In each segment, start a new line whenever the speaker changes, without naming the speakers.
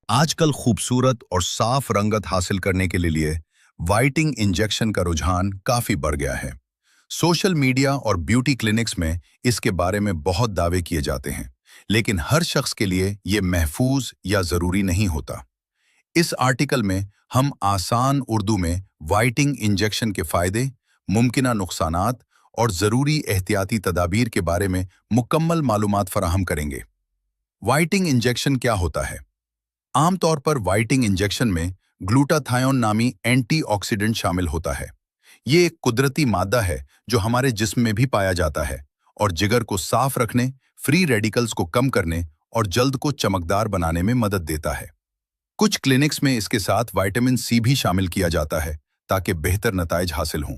आजकल खूबसूरत और साफ रंगत हासिल करने के लिए वाइटिंग इंजेक्शन का रुझान काफी बढ़ गया है। सोशल मीडिया और ब्यूटी क्लिनिक्स में इसके बारे में बहुत दावे किए जाते हैं, लेकिन हर शख्स के लिए ये महफूज या जरूरी नहीं होता। इस आर्टिकल में हम आसान उर्दू में वाइटिंग इंजेक्शन के फायदे, मुमकिना नुकसानात और जरूरी एहतियाती तदाबीर के बारे में मुकम्मल मालूमात फराहम करेंगे। वाइटिंग इंजेक्शन क्या होता है? आमतौर पर वाइटिंग इंजेक्शन में ग्लूटाथायोन नामी एंटीऑक्सीडेंट शामिल होता है। ये एक कुदरती मादा है जो हमारे जिस्म में भी पाया जाता है और जिगर को साफ रखने, फ्री रेडिकल्स को कम करने और जल्द को चमकदार बनाने में मदद देता है। कुछ क्लिनिक्स में इसके साथ विटामिन सी भी शामिल किया जाता है ताकि बेहतर नताइज हासिल हों।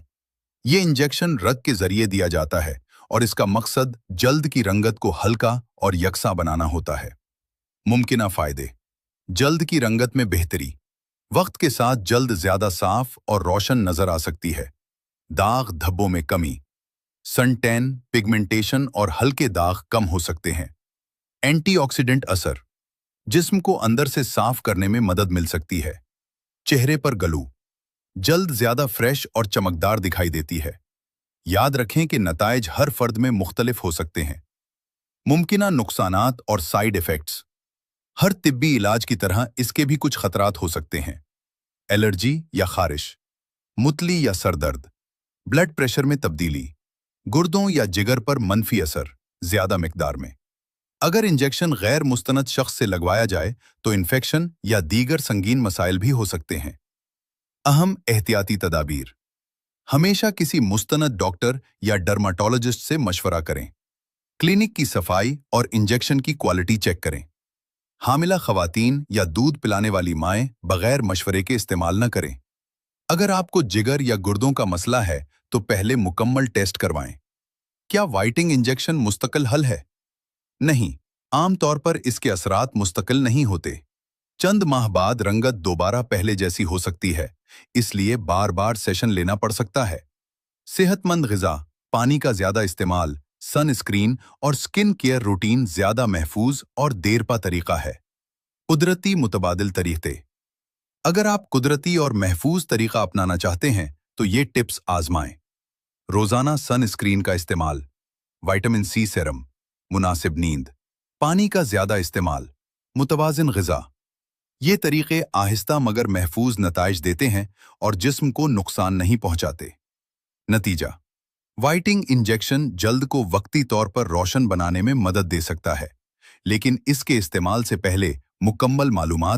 ये इंजेक्शन रग के जरिए दिया जाता है और इसका मकसद जल्द की रंगत को हल्का और यकसा बनाना होता है। मुमकिना फायदे: जल्द की रंगत में बेहतरी, वक्त के साथ जल्द ज्यादा साफ और रोशन नजर आ सकती है। दाग धब्बों में कमी, सन टैन, पिगमेंटेशन और हल्के दाग कम हो सकते हैं। एंटीऑक्सीडेंट असर, जिस्म को अंदर से साफ करने में मदद मिल सकती है। चेहरे पर ग्लो, जल्द ज्यादा फ्रेश और चमकदार दिखाई देती है। याद रखें कि नताइज हर फर्द में मुख्तलिफ हो सकते हैं। मुमकिना नुकसानात और साइड इफेक्ट्स, हर तिब्बी इलाज की तरह इसके भी कुछ खतरात हो सकते हैं। एलर्जी या खारिश, मुतली या सर दर्द, ब्लड प्रेशर में तब्दीली, गुर्दों या जिगर पर मनफी असर ज्यादा मिकदार में। अगर इंजेक्शन गैर मुस्तनद शख्स से लगवाया जाए तो इन्फेक्शन या दीगर संगीन मसाइल भी हो सकते हैं। अहम एहतियाती तदाबीर: हमेशा किसी मुस्तनद डॉक्टर या डर्माटोलॉजिस्ट से मशवरा करें। क्लिनिक की सफाई और इंजेक्शन की क्वालिटी चेक करें। हामिला खवातीन या दूध पिलाने वाली माएं बगैर मशवरे के इस्तेमाल न करें। अगर आपको जिगर या गुर्दों का मसला है तो पहले मुकम्मल टेस्ट करवाएं। क्या वाइटिंग इंजेक्शन मुस्तकिल हल है? नहीं, आमतौर पर इसके असरात मुस्तकिल नहीं होते। चंद माह बाद रंगत दोबारा पहले जैसी हो सकती है, इसलिए बार बार सेशन लेना पड़ सकता है। सेहतमंद ग़िज़ा, पानी का ज्यादा इस्तेमाल, सन स्क्रीन और स्किन केयर रूटीन ज्यादा महफूज और देरपा तरीका है। कुदरती मुतबादिल तरीके: अगर आप कुदरती और महफूज तरीका अपनाना चाहते हैं तो ये टिप्स आजमाएं। रोजाना सन स्क्रीन का इस्तेमाल, विटामिन सी सेरम, मुनासिब नींद, पानी का ज्यादा इस्तेमाल, मुतवाजिन ग़िज़ा। ये तरीके आहिस्ता मगर महफूज नताइज देते हैं और जिस्म को नुकसान नहीं पहुंचाते। नतीजा: वाइटिंग इंजेक्शन जल्द को वक्ती तौर पर रोशन बनाने में मदद दे सकता है, लेकिन इसके इस्तेमाल से पहले मुकम्मल मालूमात